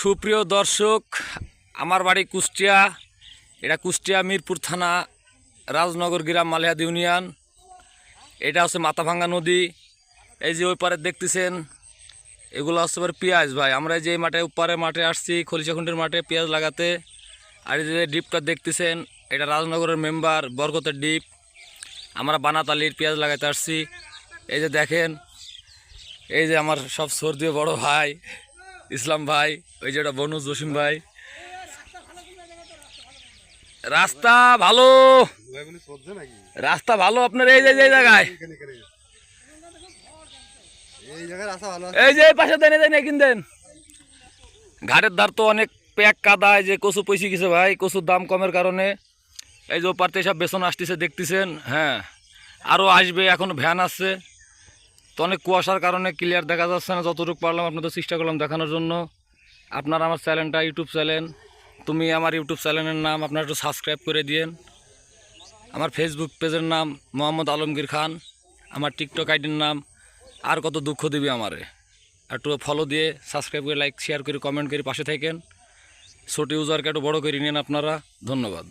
সুপ্রিয় দর্শক, আমার বাড়ি কুষ্টিয়া। এটা কুষ্টিয়া মিরপুর থানা, রাজনগর গ্রাম, মালিহাদ ইউনিয়ন। এটা হচ্ছে মাথাভাঙ্গা নদী। এই যে ওই পারে দেখতেছেন, এগুলো হচ্ছে পেঁয়াজ ভাই। আমরা যে মাঠে উপরে মাঠে আসছি, খলিশাখুন্ডির মাঠে পেঁয়াজ লাগাতে। আর এই যে ডিপটা দেখতেছেন, এটা রাজনগরের মেম্বার বরকতের ডিপ। আমরা বানাতালির পেঁয়াজ লাগাতে আসছি। এই যে দেখেন, এই যে আমার সব সর্দি বড় ভাই ইসলাম ভাই, ওই যে ওটা বনুজ জসিম ভাই। রাস্তা ভালো, রাস্তা ভালো আপনার এই যে জায়গায়, এই যে পাশে দেন দেন কিনতেন। ঘাটের ধার তো অনেক প্যাক কাদায়, যে কচু পয়সি গেছে ভাই, কচুর দাম কমের কারণে। এই যে ওপারতে সব বেসন আসতেছে দেখতেছেন। হ্যাঁ, আরও আসবে, এখন ভ্যান আসছে তো। অনেক কুয়াশার কারণে ক্লিয়ার দেখা যাচ্ছে না। যতটুকু পারলাম আপনাদের চেষ্টা করলাম দেখানোর জন্য। আপনারা আমার চ্যানেলটা, ইউটিউব চ্যানেল তুমি আমার ইউটিউব চ্যানেলের নাম আপনারা একটু সাবস্ক্রাইব করে দিয়েন। আমার ফেসবুক পেজের নাম মোহাম্মদ আলমগীর খান। আমার টিকটক আইডির নাম আর কত দুঃখ দিবি আমারে। একটু ফলো দিয়ে সাবস্ক্রাইব করে, লাইক শেয়ার করে, কমেন্ট করে পাশে থাকেন। ছোট ইউজারকে একটু বড় করে নিন আপনারা। ধন্যবাদ।